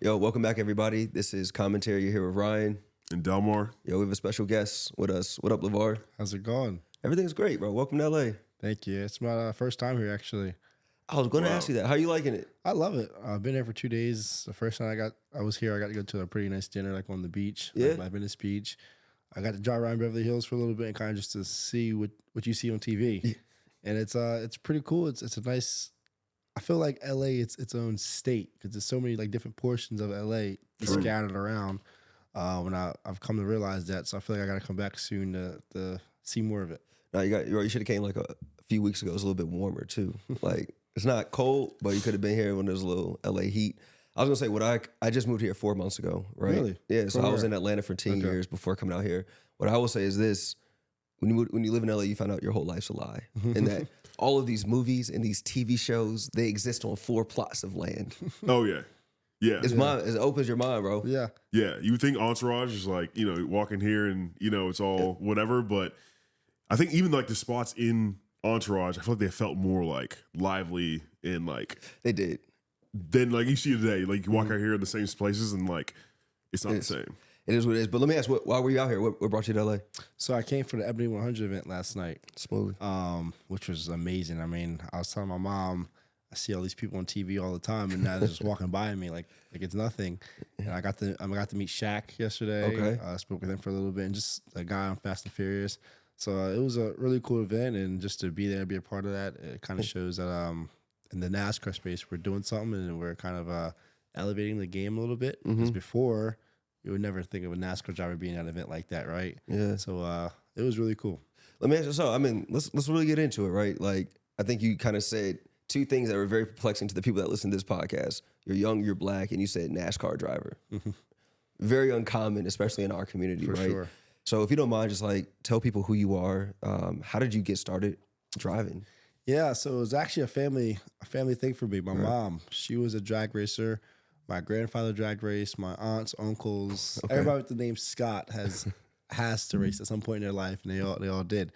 Yo, welcome back, everybody. This is Commentary. You're here with Ryan. And Delmar. Yo, we have a special guest with us. What up, Lavar? How's it going? Everything's great, bro. Welcome to LA. Thank you. It's my first time here, actually. I was going to ask you that. How are you liking it? I love it. I've been here for 2 days. The first time I was here, I got to go to a pretty nice dinner, like on the beach, Yeah. like Venice Beach. I got to drive around Beverly Hills for a little bit and kind of just to see what you see on TV. Yeah. And it's pretty cool. It's a nice. I feel like LA, it's its own state because there's so many like different portions of LA scattered around. When I've come to realize that, so I feel like I got to come back soon to see more of it. No, you should have came like a few weeks ago. It was a little bit warmer too. Like it's not cold, but you could have been here when there's a little LA heat. I was gonna say I just moved here 4 months ago, right? Really? Yeah. So From I was where? in Atlanta for 10 Okay. years before coming out here. What I will say is this: when you live in LA, you find out your whole life's a lie, and that all of these movies and these TV shows they exist on 4 plots of land. Oh, yeah. Yeah. It opens your mind, bro. Yeah. Yeah. You would think Entourage is like, walking here and, it's all whatever. But I think even like the spots in Entourage, I feel like they felt more like lively and like They did. than like you see today. Like you walk out here in the same places and like it's not the same. It is what it is. But let me ask, why were you out here? What brought you to LA? So I came for the Ebony 100 event last night. Smooth. Which was amazing. I mean, I was telling my mom, I see all these people on TV all the time, and now they're just walking by me like it's nothing. And I got to meet Shaq yesterday. Okay. I spoke with him for a little bit, and just a guy on Fast and Furious. So it was a really cool event, and just to be there, be a part of that, it kind of shows that in the NASCAR space, we're doing something, and we're kind of elevating the game a little bit. Because before, you would never think of a NASCAR driver being at an event like that, right? Yeah. So it was really cool. Let me ask you. So, I mean, let's really get into it, right? Like, I think you kind of said 2 things that were very perplexing to the people that listen to this podcast. You're young, you're black, and you said NASCAR driver. Very uncommon, especially in our community, For right? sure. So, if you don't mind, just like tell people who you are. How did you get started driving? Yeah, so it was actually a family thing for me. My mom, she was a drag racer. My grandfather drag raced. My aunts, uncles, everybody with the name Scott has to race at some point in their life, and they all did.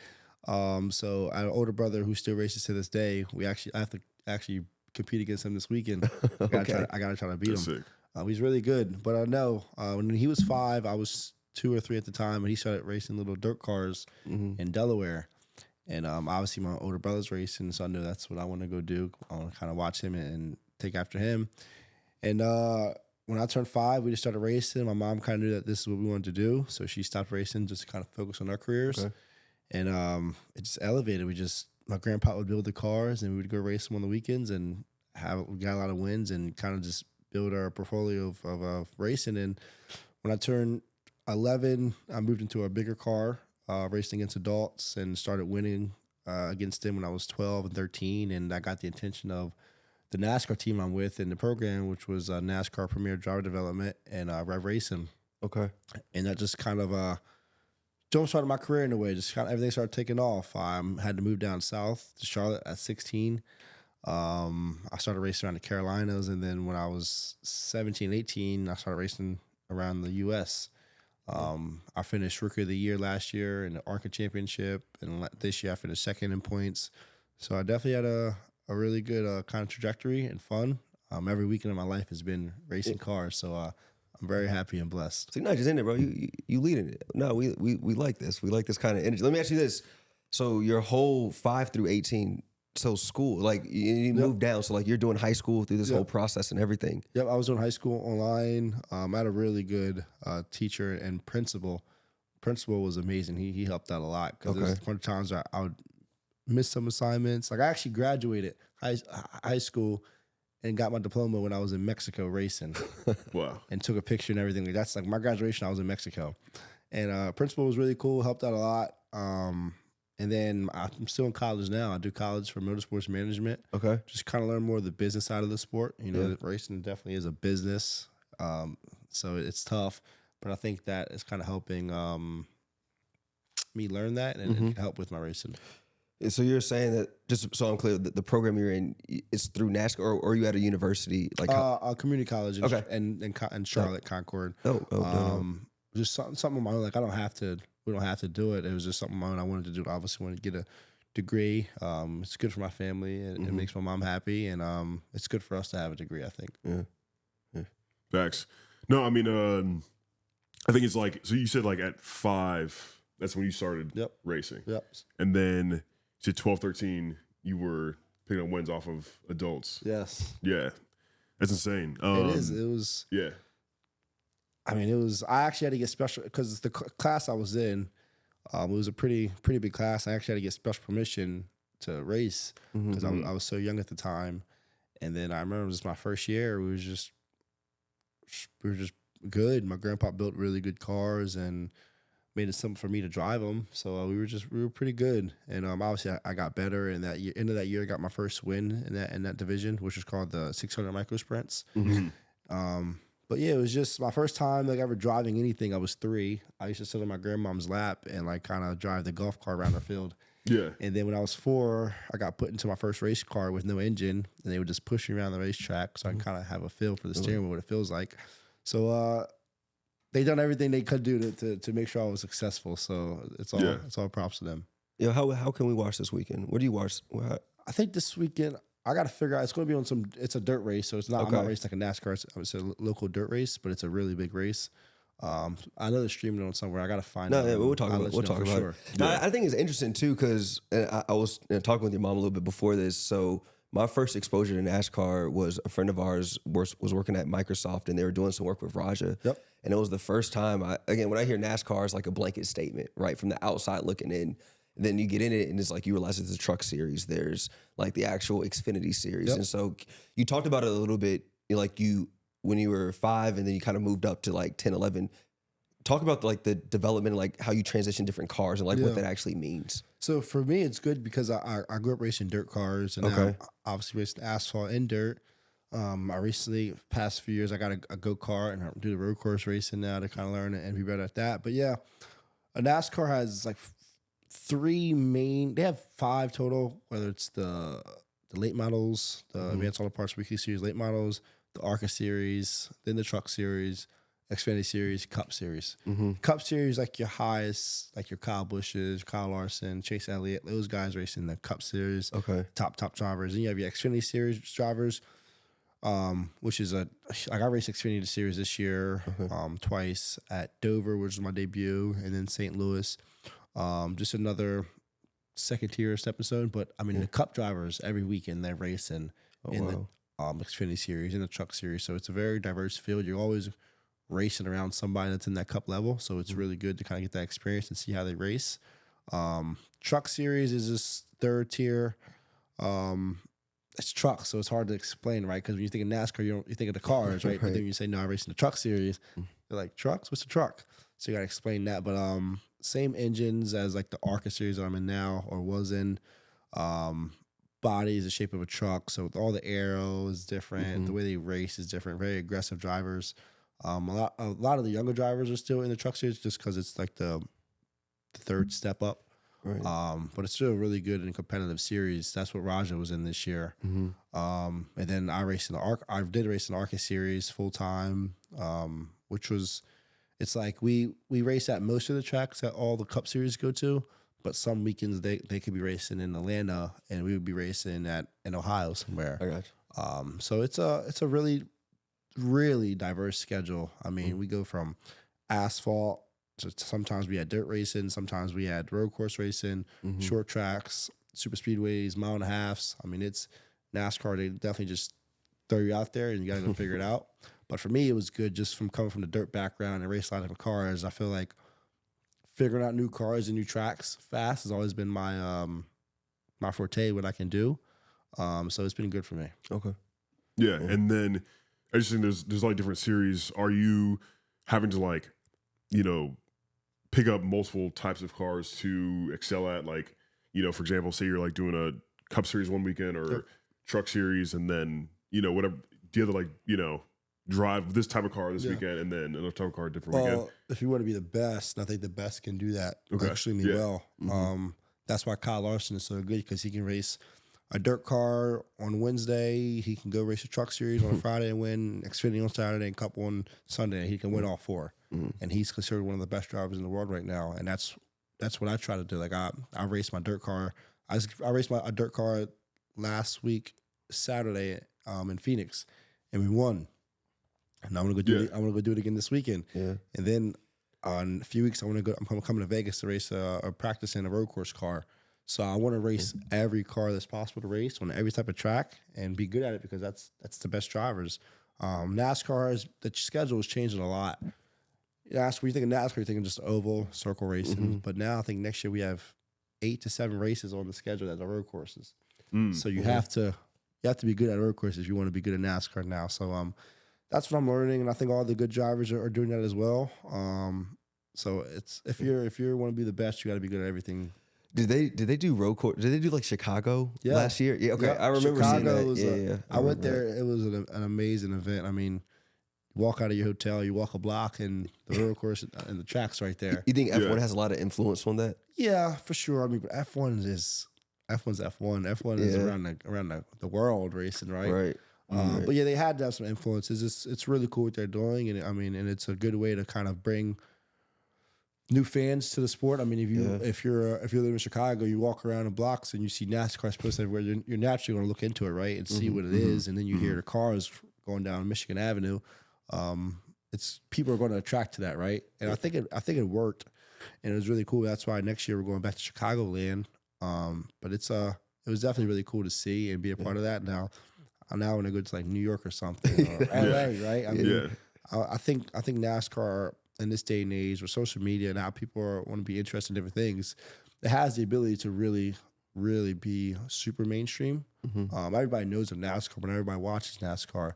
So I have an older brother who still races to this day. I have to actually compete against him this weekend. I gotta try to beat That's him. sick. He's really good. But I know when he was 5, I was 2 or 3 at the time, and he started racing little dirt cars in Delaware. And obviously my older brother's racing, so I knew that's what I want to go do. I want to kind of watch him and take after him. And when I turned 5, we just started racing. My mom kind of knew that this is what we wanted to do, so she stopped racing just to kind of focus on our careers. Okay. And it just elevated. My grandpa would build the cars, and we would go race them on the weekends, and we got a lot of wins, and kind of just build our portfolio of racing. And when I turned 11, I moved into a bigger car, racing against adults, and started winning against them when I was 12 and 13. And I got the attention of the NASCAR team I'm with in the program, which was NASCAR Premier Driver Development and Rev Racing. Okay. And that just kind of jump-started my career in a way. Just kind of everything started taking off. I had to move down south to Charlotte at 16. I started racing around the Carolinas, and then when I was 17, 18, I started racing around the U.S. I finished Rookie of the Year last year in the ARCA Championship, and this year I finished second in points. So I definitely had a really good kind of trajectory and fun. Every weekend of my life has been racing cars, so I'm very happy and blessed. So you're not just in it, bro. You leading it. No, we like this. We like this kind of energy. Let me ask you this. So your whole 5 through 18, so school, like you moved down. So like you're doing high school through this whole process and everything. Yep, I was doing high school online. I had a really good teacher and principal. Principal was amazing. He helped out a lot because there's one of the times I would miss some assignments. Like I actually graduated high school and got my diploma when I was in Mexico racing. Wow. And took a picture and everything. That's like my graduation. I was in Mexico, and principal was really cool. Helped out a lot. And then I'm still in college now. I do college for motorsports management. Okay. Just kind of learn more of the business side of the sport. Racing definitely is a business, so it's tough. But I think that is kind of helping me learn that and help with my racing. So you're saying that, just so I'm clear, the program you're in is through NASCAR, or are you at a university? Like a community college in Charlotte, Concord. Just something of my own. Like we don't have to do it. It was just something of my own I wanted to do. I obviously wanted to get a degree. It's good for my family. It makes my mom happy, and it's good for us to have a degree, I think. Yeah. Facts. No, I mean, I think it's like, so you said like at 5, that's when you started racing. Yep. And then to 12, 13, you were picking up wins off of adults. Yes. Yeah. That's insane. It is. It was. Yeah. I mean, it was. I actually had to get special because the class I was in, it was a pretty big class. I actually had to get special permission to race because I was so young at the time. And then I remember it was my first year. We were just good. My grandpa built really good cars and made it simple for me to drive them. So we were pretty good. And obviously I got better. And that year, end of that year, I got my first win in that division, which was called the 600 micro sprints. But yeah, it was just my first time like ever driving anything. I was 3. I used to sit on my grandmom's lap and like kind of drive the golf cart around the field. Yeah. And then when I was 4, I got put into my first race car with no engine, and they would just push me around the racetrack so I can kind of have a feel for the steering wheel, what it feels like. So they done everything they could do to make sure I was successful. So it's all props to them. Yeah, how can we watch this weekend? What do you watch? I think this weekend I got to figure out. It's going to be on it's a dirt race, so it's not. I'm not racing like a NASCAR. It's a local dirt race, but it's a really big race. I know they're streaming it on somewhere. I got to find out. No, we'll talk about it. Sure. Yeah. I think it's interesting too because I was talking with your mom a little bit before this. So my first exposure to NASCAR was a friend of ours was working at Microsoft, and they were doing some work with Raja. Yep. And it was the first time when I hear NASCAR, it's like a blanket statement, right, from the outside looking in. And then you get in it, and it's like you realize it's a truck series. There's like the actual Xfinity series, and so you talked about it a little bit, when you were 5, and then you kind of moved up to like 10, 11. Talk about like the development, like how you transition different cars, and like what that actually means. So for me, it's good because I grew up racing dirt cars, and now obviously racing asphalt and dirt. I recently, past few years, I got a go-kart and I do the road course racing now to kind of learn and be better at that. But yeah, a NASCAR has like 3 main. They have 5 total. Whether it's the late models, the Advanced Auto Parts Weekly Series late models, the ARCA Series, then the Truck Series, Xfinity Series, Cup Series. Cup Series, like your highest, like your Kyle Bushes, Kyle Larson, Chase Elliott, those guys racing the Cup Series. Top drivers. And you have your Xfinity Series drivers, which is I raced Xfinity Series this year twice at Dover, which was my debut, and then St. Louis. Just another second tier stepping stone. But I mean, the Cup drivers every weekend they're racing the Xfinity Series and the Truck Series. So it's a very diverse field. You're always racing around somebody that's in that Cup level. So it's really good to kind of get that experience and see how they race. Truck Series is this 3rd tier. It's trucks, so it's hard to explain, right? Because when you think of NASCAR, you think of the cars, right? But then you say, no, I'm racing the Truck Series. They're like, trucks? What's a truck? So you got to explain that. But same engines as like the ARCA Series that I'm in now or was in. Body is the shape of a truck, so all the aero is different. The way they race is different. Very aggressive drivers. A lot of the younger drivers are still in the Truck Series just because it's like the 3rd step up. Right. But it's still a really good and competitive series. That's what Raja was in this year. And then I did race in the ARCA Series full time, which was, it's like we race at most of the tracks that all the Cup Series go to, but some weekends they could be racing in Atlanta and we would be racing in Ohio somewhere. I got you. So it's a really, really diverse schedule. I mean, we go from asphalt. So sometimes we had dirt racing, sometimes we had road course racing, short tracks, super speedways, 1.5 miles. I mean, it's NASCAR. They definitely just throw you out there and you got to go figure it out. But for me, it was good just from coming from the dirt background and race a lot of different cars. I feel like figuring out new cars and new tracks fast has always been my my forte, what I can do. So it's been good for me. Okay. Yeah, and then I just think there's like different series. Are you having to like, pick up multiple types of cars to excel at? Like, for example, say you're like doing a Cup Series one weekend or Truck Series, and then whatever. Do you have to like drive this type of car this weekend and then another type of car a different weekend? If you want to be the best, and I think the best can do that extremely well. That's why Kyle Larson is so good because he can race a dirt car on Wednesday. He can go race a Truck Series on a Friday and win Xfinity on Saturday and Cup on Sunday. He can win all 4. And he's considered one of the best drivers in the world right now. And that's what I try to do. Like I raced my dirt car. I raced a dirt car last week, Saturday, in Phoenix, and we won. and I'm gonna go do it. I'm gonna go do it again this weekend. Yeah. And then in a few weeks, I'm coming to Vegas to race or practice in a road course car. So I want to race every car that's possible to race on every type of track and be good at it because that's the best drivers. NASCAR the schedule is changing a lot. You ask when you think of NASCAR, you're thinking just oval, circle racing. But now I think next year we have 8 to 7 races on the schedule that are road courses. So you have to be good at road courses if you want to be good at NASCAR now. So that's what I'm learning, and I think all the good drivers are doing that as well. So it's if you want to be the best, you got to be good at everything. Did they do road course? Did they do like Chicago last year? Yeah, okay. Yeah. I remember Chicago seeing that. I went there. It was an amazing event. I mean, you walk out of your hotel, you walk a block, and the road course and the track's right there. You think F1 has a lot of influence on that? Yeah, for sure. I mean, but F1's F1. F1 is around the world racing, right? Right. But yeah, they had to have some influences. It's really cool what they're doing, and I mean, and it's a good way to kind of bring new fans to the sport. I mean, if you live in Chicago, you walk around the blocks and you see NASCAR posted everywhere, you're naturally going to look into it, right, and see what it is, and then you hear the cars going down Michigan Avenue. It's people are going to attract to that, right? And I think it worked, and it was really cool. That's why next year we're going back to Chicagoland. But it was definitely really cool to see and be a part of that. Now when I go to like New York or something, or LA, right? I mean, I think NASCAR in this day and age with social media and how people want to be interested in different things, it has the ability to really, really be super mainstream. Everybody knows of NASCAR, but everybody watches NASCAR.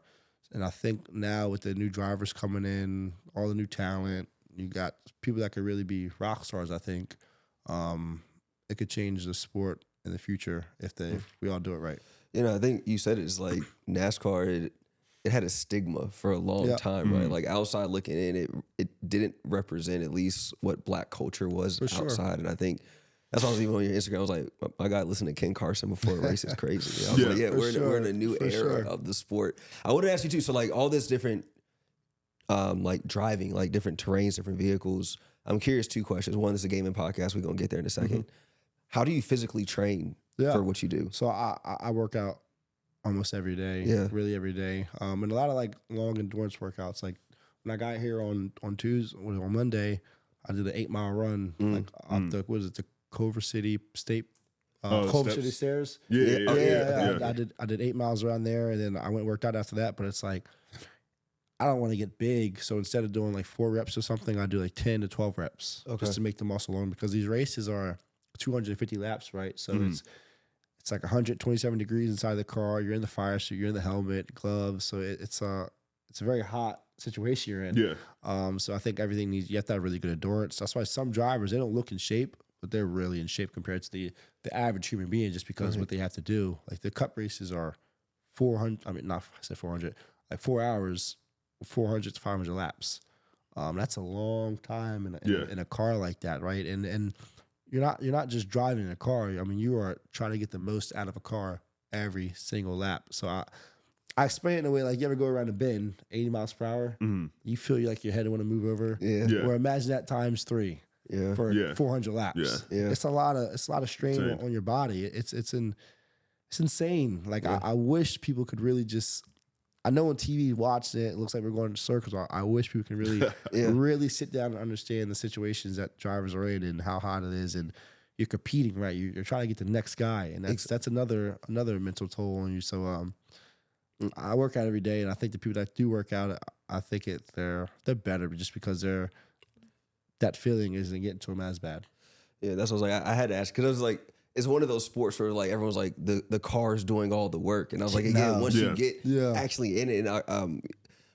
And I think now with the new drivers coming in, all the new talent, you got people that could really be rock stars. I think it could change the sport in the future if we all do it right. You know, I think you said it's like NASCAR. It had a stigma for a long time, right? Like outside looking in, it didn't represent at least what Black culture was outside. And I think that's why I was even on your Instagram. I was like, my guy listened to Ken Carson before the race is crazy. I was like, we're in a new era of the sport. I would ask you too. So like all this different, like driving, like different terrains, different vehicles. I'm curious. 2 questions. One is a gaming podcast. We're gonna get there in a second. How do you physically train for what you do? So I work out almost every day, really every day. And a lot of like long endurance workouts. Like when I got here on Monday, I did an 8-mile run, like up the Culver City State, Culver City stairs. I did 8 miles around there, and then I went and worked out after that. But it's like I don't want to get big, so instead of doing like 4 reps or something, I do like 10 to 12 reps just to make the muscle on, because these races are 250 laps, right? So it's like 127 degrees inside the car. You're in the fire suit. You're in the helmet, gloves. So it's a very hot situation you're in. Yeah. So I think everything you have to have really good endurance. That's why some drivers, they don't look in shape, but they're really in shape compared to the average human being, just because what they have to do. Like the cup races are 400. I mean, not I said 400. Like 4 hours, 400 to 500 laps. That's a long time in a car like that, right? And you're not just driving a car. I mean, you are trying to get the most out of a car every single lap. So I explain it in a way like you ever go around a bend, 80 miles per hour, you feel like your head want to move over. Or imagine that times 3 for 400 laps. It's a lot of strain on your body. It's insane. Like I wish people could really just. I know on TV watching it looks like we're going in circles. I wish people can really, really sit down and understand the situations that drivers are in and how hot it is, and you're competing, right? You're trying to get the next guy, and that's another mental toll on you. So I work out every day, and I think the people that do work out, I think they're better just because that feeling isn't getting to them as bad. Yeah, that's what I was like. I had to ask because I was like, it's one of those sports where like everyone's like the car's doing all the work, and I was like, again, once you get actually in it, and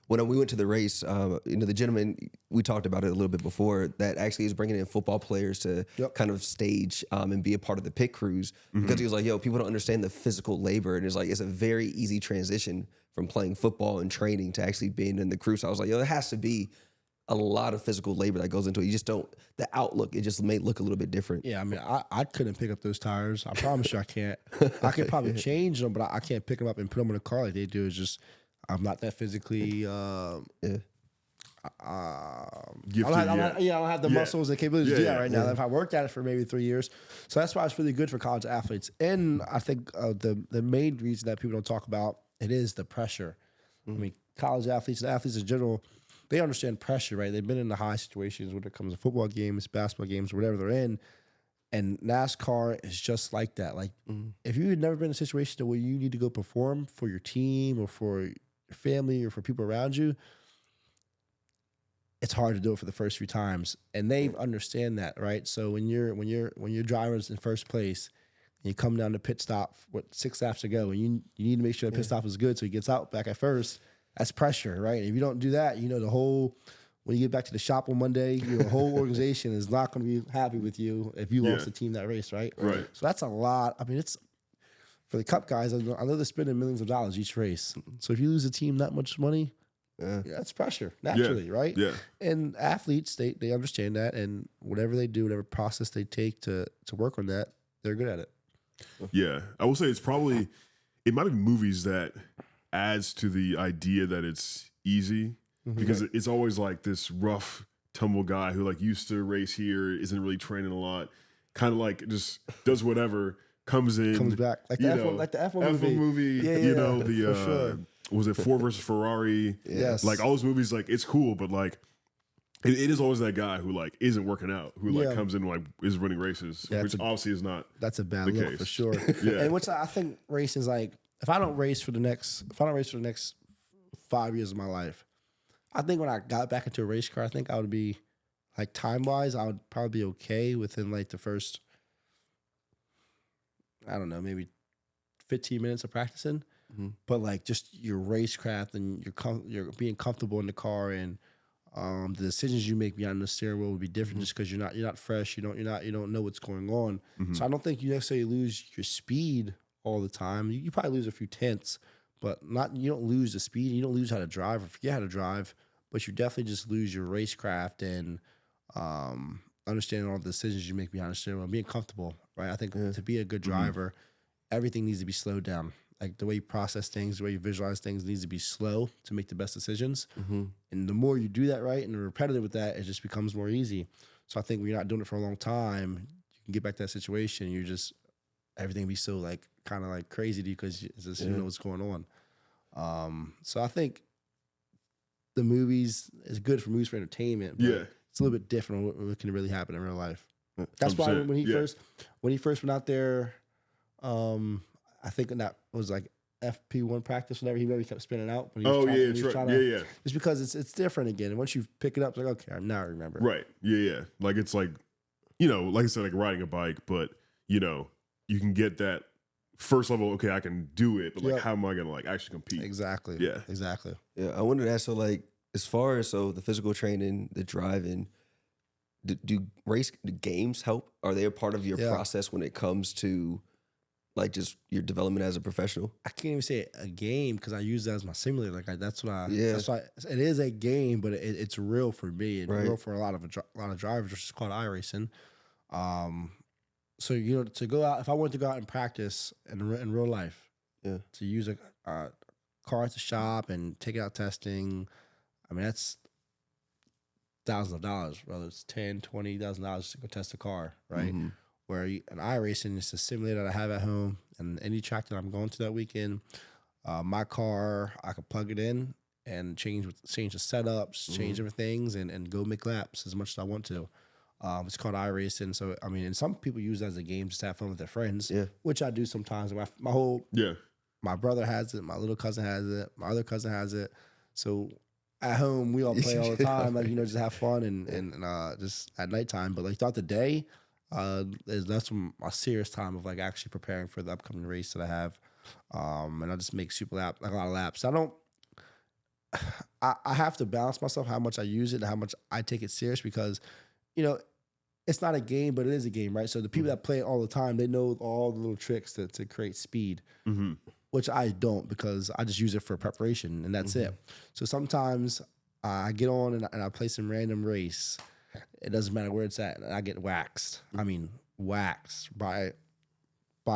when we went to the race, the gentleman, we talked about it a little bit before, that actually is bringing in football players to kind of stage and be a part of the pit crews, because he was like, yo, people don't understand the physical labor, and it's like it's a very easy transition from playing football and training to actually being in the crew. So I was like, yo, there has to be a lot of physical labor that goes into it. You just don't, the outlook, it just may look a little bit different. Yeah, I mean, I couldn't pick up those tires. I promise you I can't. I could probably change them, but I can't pick them up and put them in a car like they do. It's just, I'm not that physically, I don't have the muscles and capabilities to do that right now. If I worked at it for maybe 3 years. So that's why it's really good for college athletes. And I think the main reason that people don't talk about it is the pressure. I mean, college athletes and athletes in general, they understand pressure, right? They've been in the high situations when it comes to football games, basketball games, whatever they're in. And NASCAR is just like that. Like, if you've never been in a situation where you need to go perform for your team or for your family or for people around you, it's hard to do it for the first few times. And they understand that, right? So when your driver's in first place, and you come down to pit stop, 6 laps to go, and you need to make sure the pit stop is good so he gets out back at first. That's pressure, right? And if you don't do that, when you get back to the shop on Monday, your whole organization is not going to be happy with you if you lost the team that race, right? Right. So that's a lot. I mean, it's for the Cup guys. I know they're spending millions of dollars each race. So if you lose a team that much money, that's pressure naturally, right? Yeah. And athletes, they understand that, and whatever they do, whatever process they take to work on that, they're good at it. Yeah, I will say it might be movies that adds to the idea that it's easy because it's always like this rough tumble guy who like used to race here, isn't really training a lot, kind of like just does whatever, comes back like the F1 movie. Yeah, sure. Was it Ford versus Ferrari? Yes, like all those movies, like it's cool, but like it is always that guy who like isn't working out, who like comes in like is running races, which obviously is not. That's a bad look case. for sure. And which I think racing is like, if I don't race for the next 5 years of my life, I think when I got back into a race car, I think I would be like time wise, I would probably be okay within like the first, I don't know, maybe 15 minutes of practicing. But like just your racecraft and you're being comfortable in the car and the decisions you make behind the steering wheel would be different just because you're not fresh. You don't know what's going on. So I don't think you necessarily lose your speed all the time. You probably lose a few tenths, but you don't lose the speed. You don't lose how to drive or forget how to drive, but you definitely just lose your racecraft and understanding all the decisions you make behind the steering wheel, being comfortable, right? I think to be a good driver, everything needs to be slowed down. Like the way you process things, the way you visualize things needs to be slow to make the best decisions. And the more you do that right and repetitive with that, it just becomes more easy. So I think when you're not doing it for a long time, you can get back to that situation. Everything be so like kind of like crazy to you because you know what's going on. So I think the movies is good for movies for entertainment. But it's a little bit different on what can really happen in real life. That's why when he first went out there, I think that was like FP1 practice, whenever he kept spinning out. When he was trying to, just because it's different again. And once you pick it up, it's like, okay, now I remember. Right. Yeah. Like it's like, like I said, like riding a bike, but you can get that first level, okay, I can do it, but like how am I gonna like actually compete? Exactly. Yeah. Exactly. Yeah. I wanted to ask, so like as far as the physical training, the driving, do games help? Are they a part of your process when it comes to like just your development as a professional? I can't even say a game because I use that as my simulator. Like that's why it is a game, but it's real for me and real for a lot of drivers, which is called iRacing. So to go out, if I wanted to go out and practice in real life, to use a car at the shop and take it out testing, I mean that's thousands of dollars, whether it's $10,000-$20,000 to go test a car, right? Where an iRacing is a simulator that I have at home, and any track that I'm going to that weekend, my car, I can plug it in and change the setups, change different things, and go make laps as much as I want to. It's called iRacing. So, I mean, and some people use it as a game just to have fun with their friends, which I do sometimes. My brother has it, my little cousin has it, my other cousin has it. So at home, we all play all the time, like, just have fun and just at nighttime. But like throughout the day, that's my serious time of like actually preparing for the upcoming race that I have. And I just make a lot of laps. I have to balance myself how much I use it and how much I take it serious because, it's not a game, but it is a game, right? So the people that play it all the time, they know all the little tricks to create speed, which I don't because I just use it for preparation and that's it. So sometimes I get on and I play some random race. It doesn't matter where it's at. And I get waxed. I mean, waxed by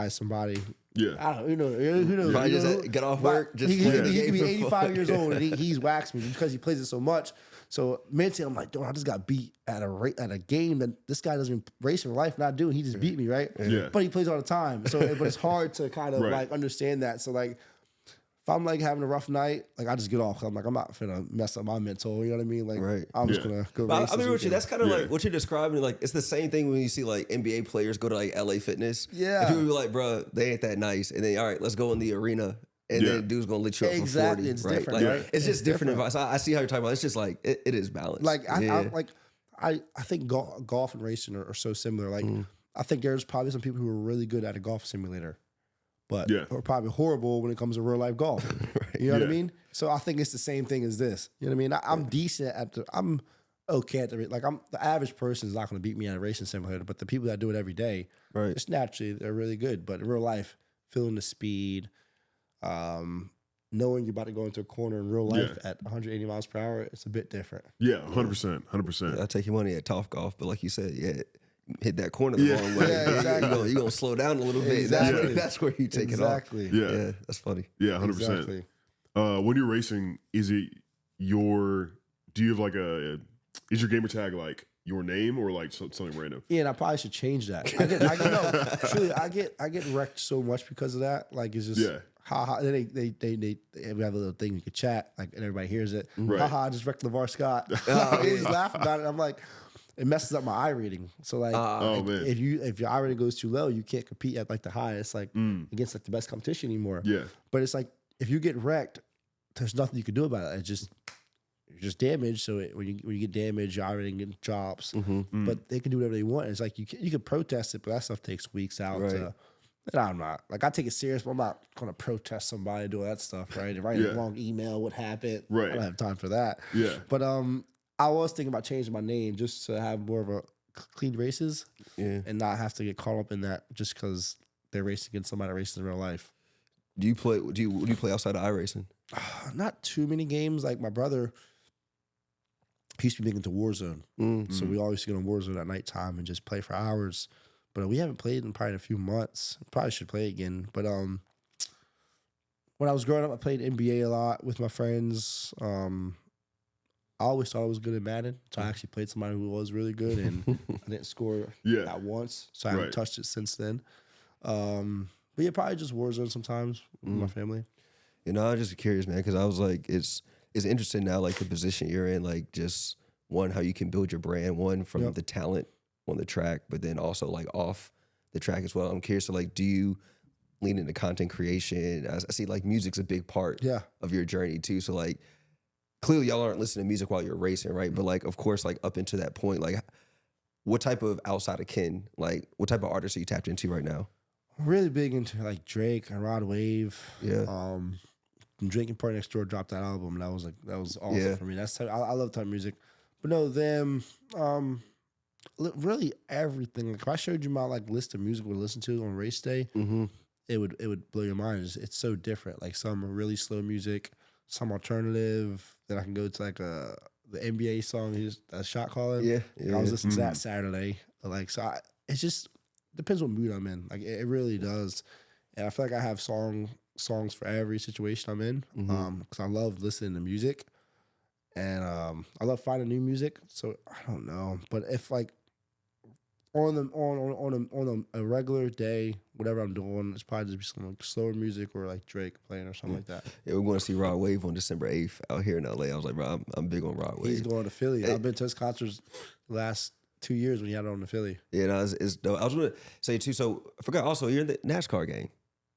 somebody. Yeah. I don't know. Who knows? Probably just get off work. Just he could be 85 years old and he's waxed me because he plays it so much. So mentally, I'm like, I just got beat at a game that this guy doesn't even race in life, not doing. He just beat me, right? Yeah. But he plays all the time. So, but it's hard to kind of like understand that. So like, if I'm like having a rough night, like I just get off. I'm like, I'm not finna mess up my mental. You know what I mean? Like, Right. I'm just gonna go. But race I mean, this with you, weekend. that's kind of Yeah. like what you're describing. Like, it's the same thing when you see like NBA players go to like LA Fitness. Yeah. And people be like, bro, they ain't that nice. And then, all right, let's go in the arena. And Yeah. then dude's gonna lit you up Exactly, for 40. it's right? different, Like, right? It's just It's different different. advice. I see how you're talking about it. It's just like, it is balanced. Like yeah. I think golf and racing are so similar. Like I think there's probably some people who are really good at a golf simulator, but Yeah. are probably horrible when it comes to real life golf. You know what I Yeah. mean? So I think it's the same thing as this. You know what I mean? I'm decent at I'm okay at the like the average person is not going to beat me at a racing simulator, but the people that do it every day, Right. just naturally they're really good. But in real life, feeling the speed, knowing you're about to go into a corner in real life at 180 miles per hour, it's a bit different. Yeah, 100%, 100%. I take your money at Top Golf, but like you said, hit that corner the wrong way. Yeah, exactly. You're going to slow down a little bit. Exactly. That's where you take Exactly. it off. Yeah. Yeah, that's funny. Yeah, 100%. Exactly. When you're racing, is it do you have like is your gamer tag like your name or like something random? Yeah, and I probably should change that. I get wrecked so much because of that. Like it's just Yeah. haha. Then we have a little thing we could chat, like, and everybody hears it. Right. Haha, I just wrecked Lavar Scott. They just laugh about it. I'm like, it messes up my I rating. So like, Oh, man. if your I rating goes too low, you can't compete at like the highest, like against like the best competition anymore. Yeah. But it's like if you get wrecked, there's nothing you can do about it. It's just you're just damaged. So when you get damaged, your I rating drops. But they can do whatever they want. It's like you can protest it, but that stuff takes weeks out. Right. And I'm not like I take it serious, but I'm not gonna protest somebody doing that stuff, right? And write Yeah. a long email, what happened? Right. I don't have time for that. Yeah. But I was thinking about changing my name just to have more of a clean races Yeah. and not have to get caught up in that just because they're racing against somebody that races in real life. Do you play outside of iRacing? Not too many games. Like my brother, he used to be big into Warzone. So we always get on Warzone at nighttime and just play for hours. But we haven't played in probably a few months. Probably should play again. But when I was growing up, I played NBA a lot with my friends. I always thought I was good at Madden. So I actually played somebody who was really good and I didn't score Yeah. not once. So I haven't Right. touched it since then. But yeah, probably just Warzone sometimes with my family. You know, I'm just curious, man, because I was like, it's interesting now, like the position you're in, like just one, how you can build your brand, one from Yep. the talent on the track, but then also like off the track as well. I'm curious, so like, do you lean into content creation? I see like music's a big part Yeah. of your journey too. So like, clearly y'all aren't listening to music while you're racing, right? But like, of course, like up into that point, like what type of outside of Ken, like what type of artists are you tapped into right now? I'm really big into like Drake and Rod Wave. Yeah. Drake and Party Next Door dropped that album. That was awesome Yeah. for me. I love type of music. But no, them really everything. Like if I showed you my like list of music we listen to on race day, it would blow your mind. It's so different. Like some really slow music, some alternative. Then I can go to like the NBA song, a shot calling. Yeah. I was listening to that Saturday. Like it just depends what mood I'm in. Like it really does. And I feel like I have songs for every situation I'm in. Because I love listening to music. And I love finding new music. So I don't know. But if like on a regular day, whatever I'm doing, it's probably just some like slower music or like Drake playing or something like that. Yeah, we're going to see Rod Wave on December 8th out here in LA. I was like, bro, I'm big on Rod Wave. He's going to Philly. I've been to his concerts the last 2 years when he had it on the Philly. Yeah, no, it's dope. I was going to say too, so I forgot also, you're in the NASCAR game.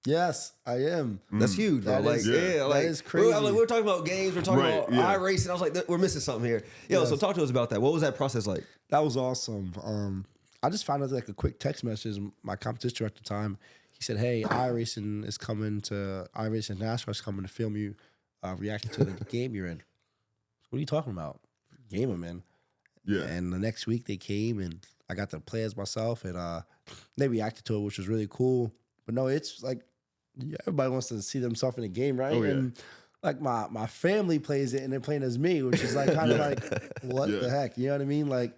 Yes, I am. That's huge, bro. That like, is- yeah, like, that is crazy. We're talking about games, we're talking Right, about yeah. iRacing. I was like, we're missing something here. Yo, Yes. so talk to us about that. What was that process like? That was awesome. I just found out like a quick text message. My competition director at the time, he said, "Hey, iRacing NASCAR is coming to film you reacting to the game you're in." What are you talking about? Game I'm in. Yeah. And the next week they came and I got to play as myself and they reacted to it, which was really cool. But no, it's like everybody wants to see themselves in the game, right? Oh, yeah. And like my family plays it and they're playing as me, which is like kind of like what Yeah. the heck, you know what I mean? Like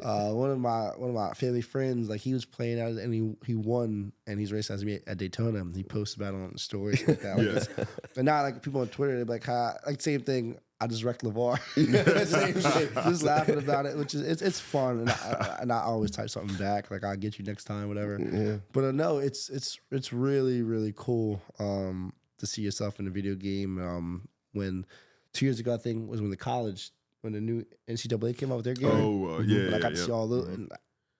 one of my family friends, like he was playing out and he won and he's racing as me at Daytona. And he posted about it on the stories like that. Like Yeah. it's- and now like people on Twitter, they're like, like same thing. I just wrecked Lavar. Same shit. Just laughing about it, which is it's fun, and I always type something back like I'll get you next time, whatever. Yeah. But no, it's really really cool. to see yourself in a video game. When 2 years ago, I think was when the new NCAA came out with their game. Oh, yeah. But I got to yeah. see all those. And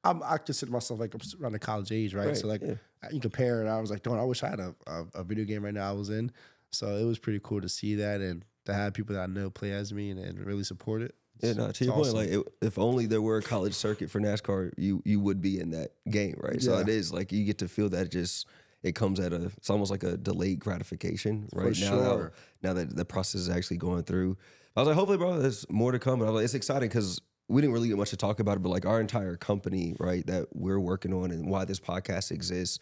I consider myself like around the college age, right? So like you compare, and I was like, I wish I had a video game right now I was in. So it was pretty cool to see that and to have people that I know play as me and really support it. Yeah, no, to your point, like if only there were a college circuit for NASCAR, you would be in that game, right? So it is like you get to feel that it comes at it's almost like a delayed gratification, right? Now that the process is actually going through. I was like, hopefully, bro, there's more to come. But I was like, it's exciting because we didn't really get much to talk about it, but like our entire company, right, that we're working on and why this podcast exists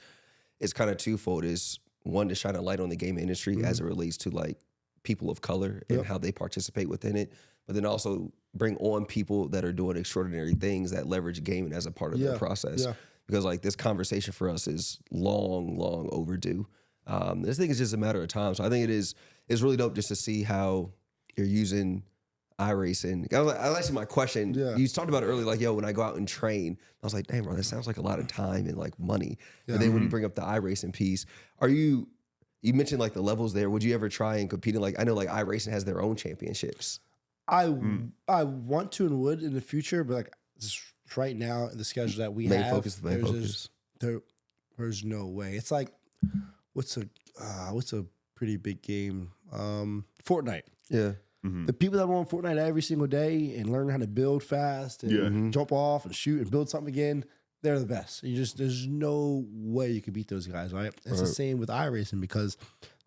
is kind of twofold. Is one, to shine a light on the gaming industry as it relates to like people of color and how they participate within it, but then also bring on people that are doing extraordinary things that leverage gaming as a part of the process. Yeah. Because like this conversation for us is long overdue. This thing is just a matter of time. So I think it's really dope just to see how you're using iRacing. I was actually my question. Yeah. You talked about it earlier, like, when I go out and train, I was like, damn, bro, that sounds like a lot of time and like money. Yeah. And then when you bring up the iRacing piece, you mentioned like the levels there. Would you ever try and compete in like, I know like iRacing has their own championships. I want to and would in the future, but like just right now the schedule that we have, there's no way. It's like what's a pretty big game? Fortnite. Yeah. The people that run Fortnite every single day and learn how to build fast and jump off and shoot and build something again, they're the best. There's no way you can beat those guys, right? It's the same with iRacing because,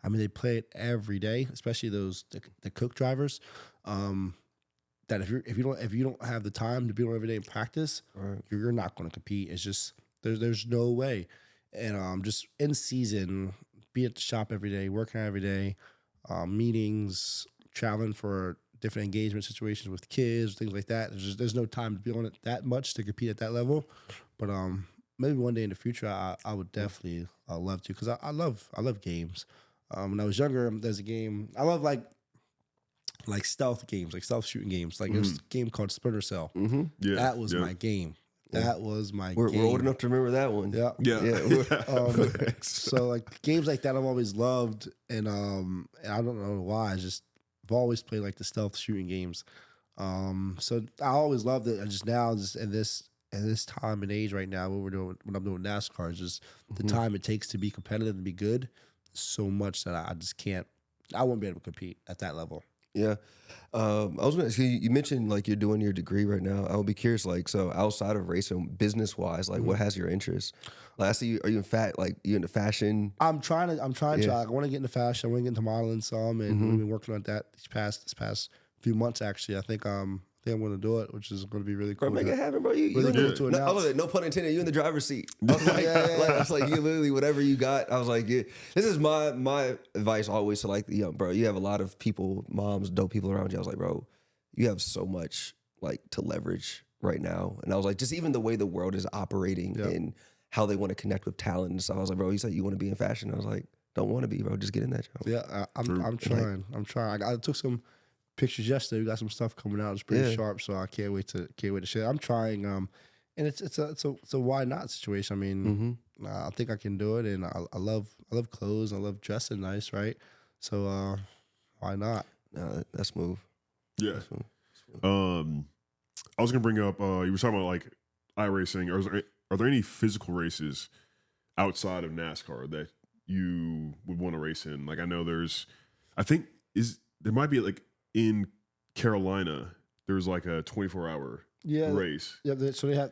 I mean, they play it every day, especially the cook drivers. That if you don't have the time to be on every day and practice, you're not going to compete. It's just there's no way. And just in season, be at the shop every day, working every day, meetings, traveling for different engagement situations with kids, things like that. There's no time to be on it that much to compete at that level. But maybe one day in the future, I would definitely love to because I love games. When I was younger, there's a game I love like stealth games, like stealth shooting games. Like there's a game called Splinter Cell. Mm-hmm. Yeah, that was my game. That was my game. We're old enough to remember that one. Yeah. So like games like that I've always loved, and I don't know why. I've always played like the stealth shooting games. So I always loved it. I just now in this time and age right now, when I'm doing NASCAR, is just the time it takes to be competitive and be good. So much that I just can't. I won't be able to compete at that level. Yeah. I was going to ask you mentioned like you're doing your degree right now. I would be curious, like, so outside of racing, business wise, like what has your interest? Like I see you, are you you into fashion? I'm trying to, I want to get into fashion. I want to get into modeling some and we've been working on that this past few months actually. I think I'm going to do it, which is going to be really cool. Bro, make it happen, bro. No pun intended. You in the driver's seat. I was like, I was like, you literally whatever you got. I was like, this is my advice always to like the young bro. You have a lot of people, moms, dope people around you. I was like, bro, you have so much like to leverage right now. And I was like, just even the way the world is operating and how they want to connect with talent and stuff. I was like, bro, you said you want to be in fashion. I was like, don't want to be, bro. Just get in that job. Yeah, I'm trying. I'm trying. I took some pictures yesterday. We got some stuff coming out. It's pretty sharp, so I can't wait to share. I'm trying, and it's a why not situation. I mean, I think I can do it, and I love clothes. I love dressing nice, right? So why not? That's smooth. Yeah. That's smooth. I was gonna bring up. You were talking about like iRacing. Are there any physical races outside of NASCAR that you would want to race in? Like I know there might be like. In Carolina, there's like a 24-hour race. Yeah, so they have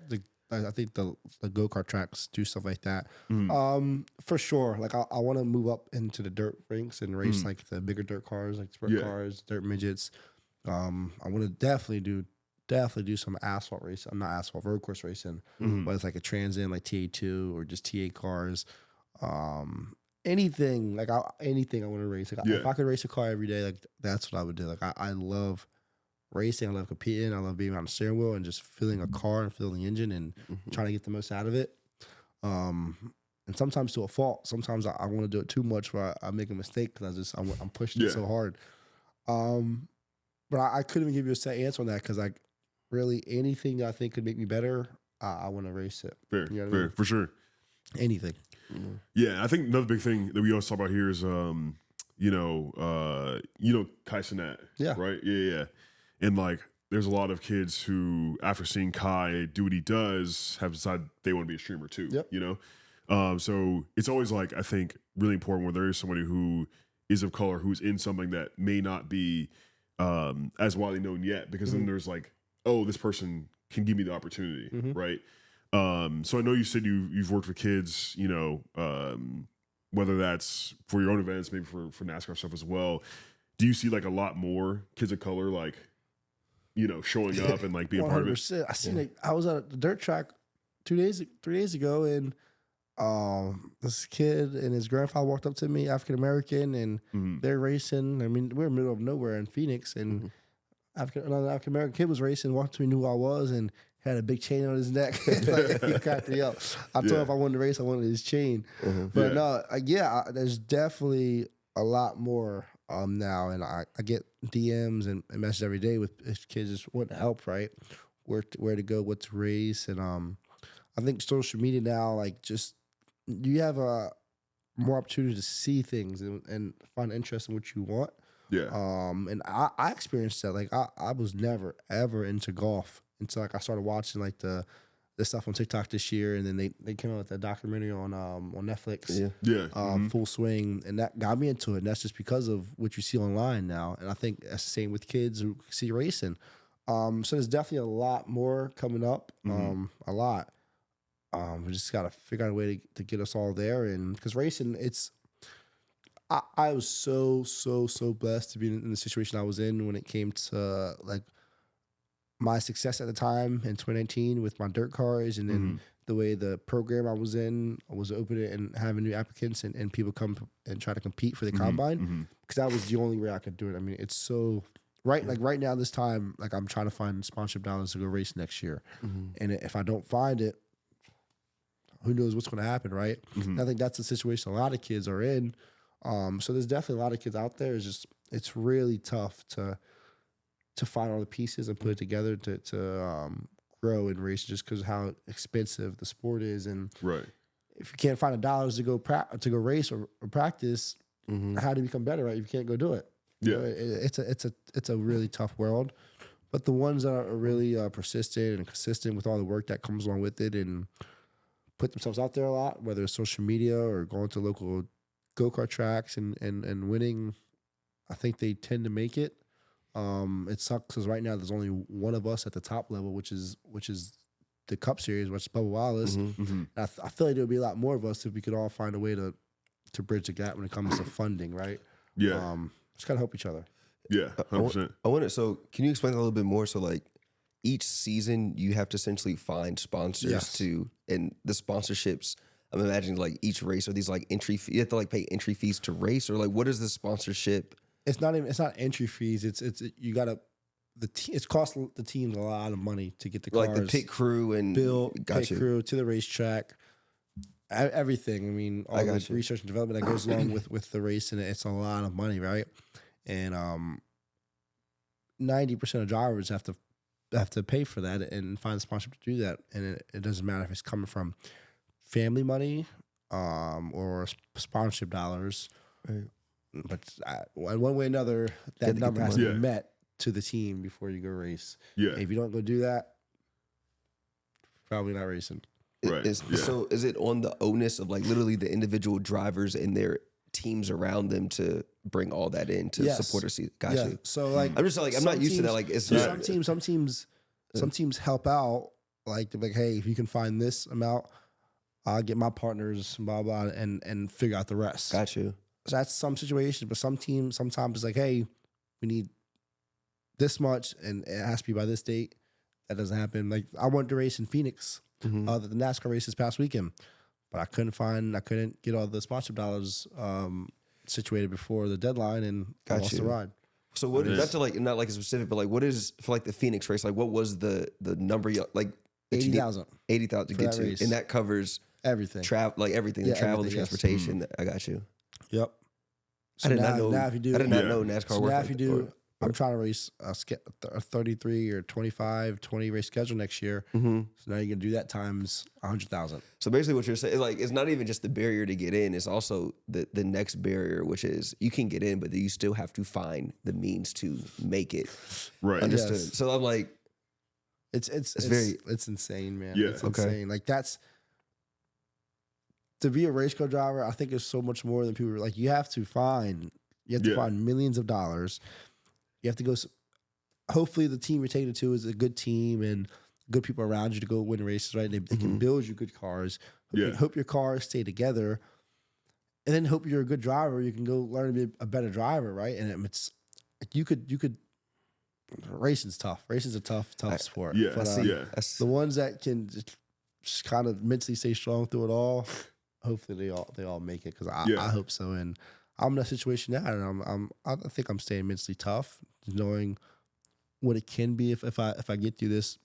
I think the go-kart tracks do stuff like that. For sure. Like I want to move up into the dirt rinks and race like the bigger dirt cars, like sprint cars, dirt midgets. I want to definitely do some asphalt racing. Not asphalt, road course racing, but it's like a Trans Am, like TA2 or just TA cars. Anything anything I want to race. Like if I could race a car every day, like that's what I would do. Like I love racing. I love competing. I love being on the steering wheel and just feeling a car and feeling the engine and trying to get the most out of it. And sometimes to a fault. Sometimes I want to do it too much where I make a mistake because I'm pushing it so hard. But I couldn't even give you a set answer on that because like really anything that I think could make me better, I want to race it. Fair, you know fair, for sure. Anything. Yeah, I think another big thing that we always talk about here is Carson, Yeah. right? Yeah. And like, there's a lot of kids who, after seeing Kai do what he does, have decided they want to be a streamer too. Yep. So it's always like, I think, really important when there is somebody who is of color who's in something that may not be as widely known yet, because then there's like, oh, this person can give me the opportunity, right? So I know you said you've worked with kids, whether that's for your own events, maybe for NASCAR stuff as well. Do you see like a lot more kids of color, like, showing up and like being part of it? I seen it. I was at the dirt track 3 days ago, and this kid and his grandfather walked up to me, African American, and they're racing. I mean, we're in the middle of nowhere in Phoenix, and another African American kid was racing, walked up to me, knew who I was, and had a big chain on his neck. Like, he cracked me up. I told him if I wanted to race, I wanted his chain. But there's definitely a lot more now, and I get DMs and messages every day with kids just wanting help, right? Where to go, what to race, and I think social media now, like, just you have a more opportunity to see things and find interest in what you want. Yeah. And I experienced that. Like, I was never ever into golf until like I started watching like the stuff on TikTok this year, and then they came out with a documentary on Netflix. Full Swing, and that got me into it. And that's just because of what you see online now. And I think that's the same with kids who see racing. So there's definitely a lot more coming up. A lot. We just got to figure out a way to get us all there. And because racing, I was so blessed to be in the situation I was in when it came to like my success at the time in 2019 with my dirt cars, and then the way the program I was in was open and having new applicants and people come and try to compete for the combine, because that was the only way I could do it. I mean, it's so right. Like right now, this time, like I'm trying to find sponsorship dollars to go race next year, and if I don't find it, who knows what's going to happen, right? I think that's the situation a lot of kids are in. So there's definitely a lot of kids out there. It's really tough to find all the pieces and put it together to grow in race, just because how expensive the sport is. And if you can't find the dollars to go race or practice, how do you become better, right? If you can't go do it. It's a really tough world. But the ones that are really persistent and consistent with all the work that comes along with it and put themselves out there a lot, whether it's social media or going to local go-kart tracks and winning, I think they tend to make it. It sucks because right now there's only one of us at the top level, which is the Cup Series, which is Bubba Wallace. I feel like there would be a lot more of us if we could all find a way to bridge the gap when it comes to funding, right? Yeah. Just gotta help each other. Yeah, 100%. So can you explain that a little bit more? So like each season you have to essentially find sponsors to, and the sponsorships, I'm imagining like each race, are these like you have to like pay entry fees to race, or like what is the sponsorship? It's not entry fees. You gotta, it costs the teams a lot of money to get the cars. Like the pit crew and pit crew to the racetrack, everything. I mean, all the research and development that goes along with the race, and it's a lot of money, right? And 90% of drivers have to pay for that and find a sponsorship to do that. And it doesn't matter if it's coming from family money or sponsorship dollars. Right. But one way or another, that number has to be met to the team before you go race. Yeah. If you don't go do that, probably not racing. So is it on the onus of like literally the individual drivers and their teams around them to bring all that in to support a season? Gotcha. So like, I'm just like, I'm not used to that. Like it's not, some teams help out. Like they're like, hey, if you can find this amount, I'll get my partners, blah blah, and figure out the rest. Got you. So that's some situations, but some teams sometimes it's like, hey, we need this much, and it has to be by this date. That doesn't happen. Like I wanted to race in Phoenix, the NASCAR race this past weekend, but I couldn't get all the sponsorship dollars situated before the deadline, and I lost the ride. So what is, not like a specific, but like what is for like the Phoenix race? Like what was the number like 80,000 to get to, race. And that covers everything, everything, the travel, the transportation. I got you. Yep. So I did not know NASCAR worked. Now if you do I'm trying to race a 33 or 25, 20 race schedule next year. Mm-hmm. So now you can do that times 100,000. So basically what you're saying is like, it's not even just the barrier to get in. It's also the next barrier, which is you can get in, but you still have to find the means to make it. Right. Understood. Yes. So I'm like, It's insane, man. Yeah. It's Okay. insane. Like that's to be a race car driver. I think it's so much more than people like. You have to find millions of dollars. You have to go. Hopefully, the team you're taking it to is a good team and good people around you to go win races. Right? They can build you good cars. Hope your cars stay together, and then hope you're a good driver. You can go learn to be a better driver. Right? And it's you could. Racing's tough. Racing's a tough sport. Yeah. But, that's the ones that can just kind of mentally stay strong through it all, hopefully they all make it because I hope so. And I'm in that situation now, and I think I'm staying mentally tough, knowing what it can be if I get through this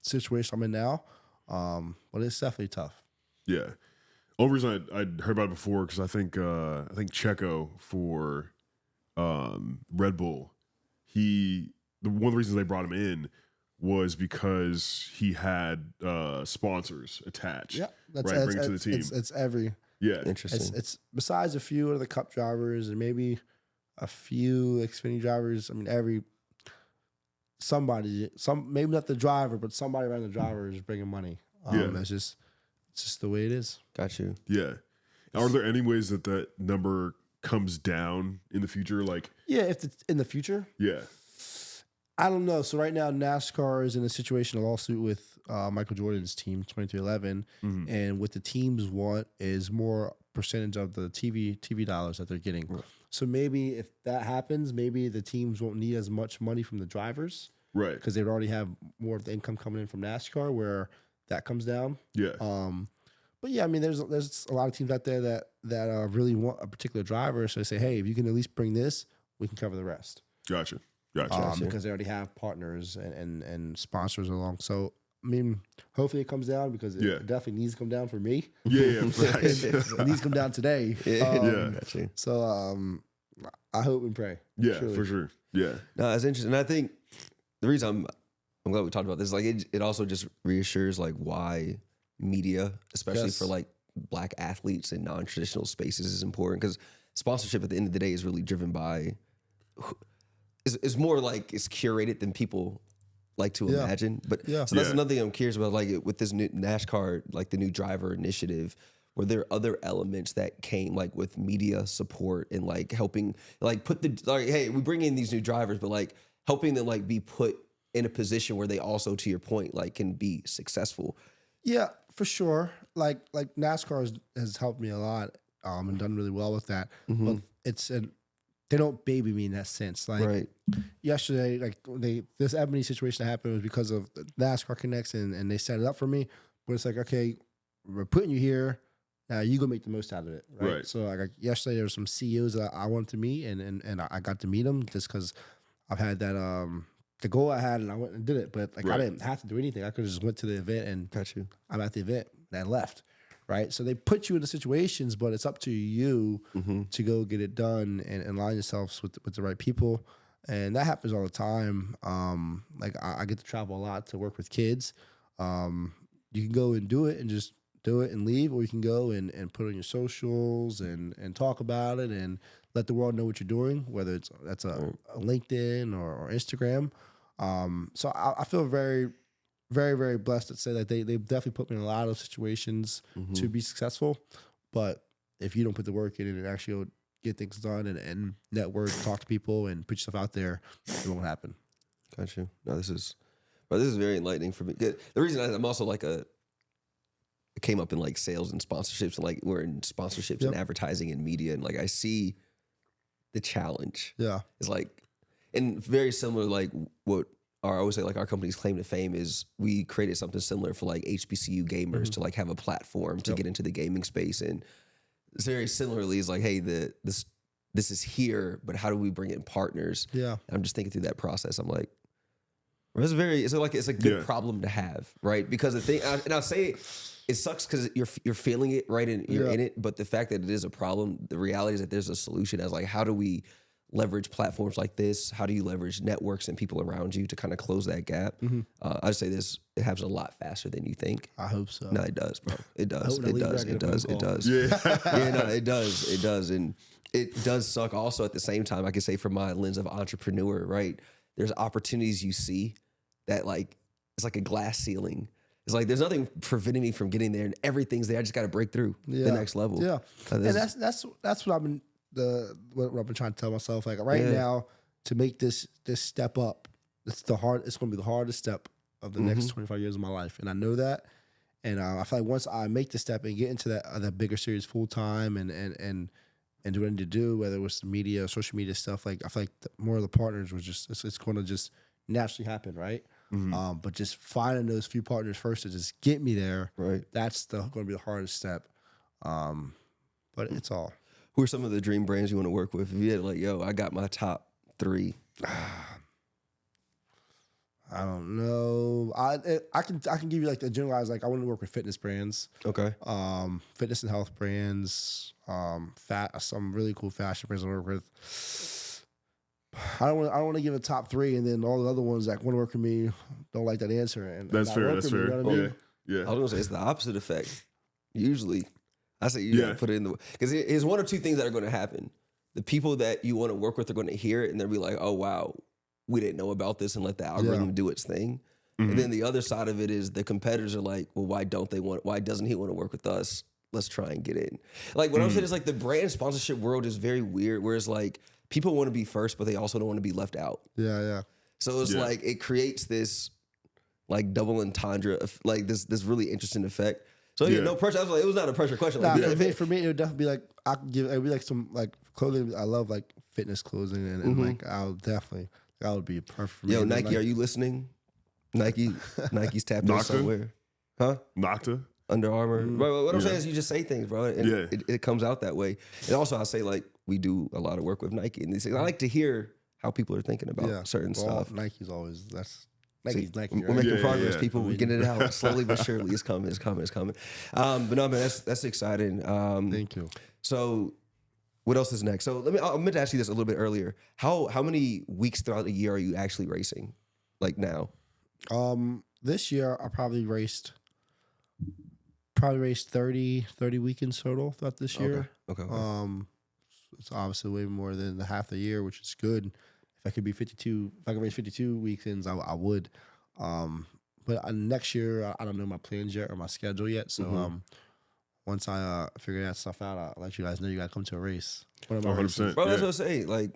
situation I'm in now. But it's definitely tough. Yeah. Only reason I'd heard about it before because I think Checo for Red Bull, one of the reasons they brought him in was because he had sponsors attached. Yeah, bring it to the team. It's every Interesting. It's besides a few of the Cup drivers and maybe a few Xfinity drivers. I mean, maybe not the driver, but somebody around the driver is bringing money. It's just the way it is. got you. Yeah. Are there any ways that number comes down in the future? Like, If it's in the future, yeah. I don't know. So right now, NASCAR is in a situation, a lawsuit with Michael Jordan's team, 2311, and what the teams want is more percentage of the TV dollars that they're getting. Right. So maybe if that happens, maybe the teams won't need as much money from the drivers, right? Because they already have more of the income coming in from NASCAR, where that comes down. Yeah. But yeah, I mean, there's a lot of teams out there that really want a particular driver, so they say, hey, if you can at least bring this, we can cover the rest. Gotcha. Because they already have partners and sponsors along. So, I mean, hopefully it comes down because it definitely needs to come down for me. Yeah, right. It needs to come down today. Gotcha. So, I hope and pray. Yeah, truly. for sure. Yeah. No, that's interesting. And I think the reason I'm glad we talked about this, like it also just reassures like why media, especially for like Black athletes in non-traditional spaces, is important because sponsorship at the end of the day is really driven by. It's more like it's curated than people like to imagine. But so that's another thing I'm curious about, like with this new NASCAR, like the new driver initiative, were there other elements that came like with media support and like helping like hey, we bring in these new drivers, but like helping them like be put in a position where they also, to your point, like can be successful. Yeah, for sure. Like NASCAR has helped me a lot and done really well with that. But they don't baby me in that sense. Like yesterday, like this Ebony situation that happened was because of NASCAR Connects and they set it up for me. But it's like, okay, we're putting you here. Now you go make the most out of it. Right. So like yesterday there were some CEOs that I wanted to meet and I got to meet them just because I've had that the goal I had and I went and did it. But like I didn't have to do anything. I could have just went to the event and I'm at the event and I left. Right. So they put you into situations, but it's up to you to go get it done and align yourselves with the right people. And that happens all the time. Like I get to travel a lot to work with kids. You can go and do it and just do it and leave, or you can go and put it on your socials and talk about it and let the world know what you're doing, whether that's a LinkedIn or Instagram. So I feel very, very, very blessed to say that they definitely put me in a lot of situations to be successful. But if you don't put the work in and actually get things done and network, talk to people and put yourself out there, it won't happen. Got you. No, this is very enlightening for me. The reason I'm also like I came up in like sales and sponsorships and like we're in sponsorships and advertising and media and like I see the challenge. Yeah. It's like, and very similar like what I always say like our company's claim to fame is we created something similar for like HBCU gamers to like have a platform to get into the gaming space. And it's very similarly is like, hey, this is here, but how do we bring in partners? Yeah. And I'm just thinking through that process. I'm like, it's a good problem to have, right? Because the thing, and I'll say it sucks because you're feeling it, right? And you're in it. But the fact that it is a problem, the reality is that there's a solution as like, how do we leverage platforms like this? How do you leverage networks and people around you to kind of close that gap? I'd say this, it happens a lot faster than you think. I hope so. No, it does, bro. It does. hope not. It Leave does. back in It a phone does. It call. does. Yeah, no, it does. It does. And it does suck also at the same time. I can say from my lens of entrepreneur, right? There's opportunities you see that like, it's like a glass ceiling. It's like there's nothing preventing me from getting there, and everything's there. I just got to break through the next level. Yeah, and that's what I've been what I've been trying to tell myself. Like right now, to make this step up, it's going to be the hardest step of the next 25 years of my life, and I know that. And I feel like once I make the step and get into that bigger series full time and do what I need to do, whether it was the media, social media stuff, like I feel like more of the partners was just it's going to just naturally happen, right? But just finding those few partners first to just get me there, Right. That's going to be the hardest step. But it's all. Who are some of the dream brands you want to work with? If you had like, yo, I got my top 3. I don't know. I can give you like the generalized, like I want to work with fitness brands, Okay. fitness and health brands, some really cool fashion brands I work with. I don't want to give a top 3 and then all the other ones that want to work with me don't like that answer. And That's not fair. work That's with me, fair. you know what I mean? Yeah. I was gonna say it's the opposite effect. Usually, I say you gotta put it in the because it's one or two things that are going to happen. The people that you want to work with are going to hear it and they'll be like, "Oh wow, we didn't know about this," and let the algorithm do its thing. And then the other side of it is the competitors are like, "Well, why doesn't he want to work with us? Let's try and get in." Like what I'm saying is like the brand sponsorship world is very weird. Whereas like people want to be first, but they also don't want to be left out. Yeah. So it's like it creates this like double entendre of like this really interesting effect. So yeah, no pressure. I was like, it was not a pressure question. Nah, Like, for me, it would definitely be like it'd be like some like clothing. I love like fitness clothing, and like that would be perfect for me. yo, And then, Nike, like, are you listening? Nike's tapped in Nocta? somewhere, huh? Nocta. Under Armour. Bro, what I'm saying is you just say things, bro, and it comes out that way. And also, I say like we do a lot of work with Nike and these things. I like to hear how people are thinking about certain stuff. Nike's always Nike's Nike. We're Right? making progress, yeah. people. We're getting it out slowly but surely. It's coming. But no, man, that's exciting. Thank you. So, what else is next? So I meant to ask you this a little bit earlier. How many weeks throughout the year are you actually racing? Like now? This year I probably raced 30 weekends total throughout this year. Okay. It's obviously way more than the half the year, which is good. If I could race 52 weekends, I would. But next year, I don't know my plans yet or my schedule yet. So once I figure that stuff out, I'll let you guys know you got to come to a race. One of my 100%. races. Bro, that's what I say. Like,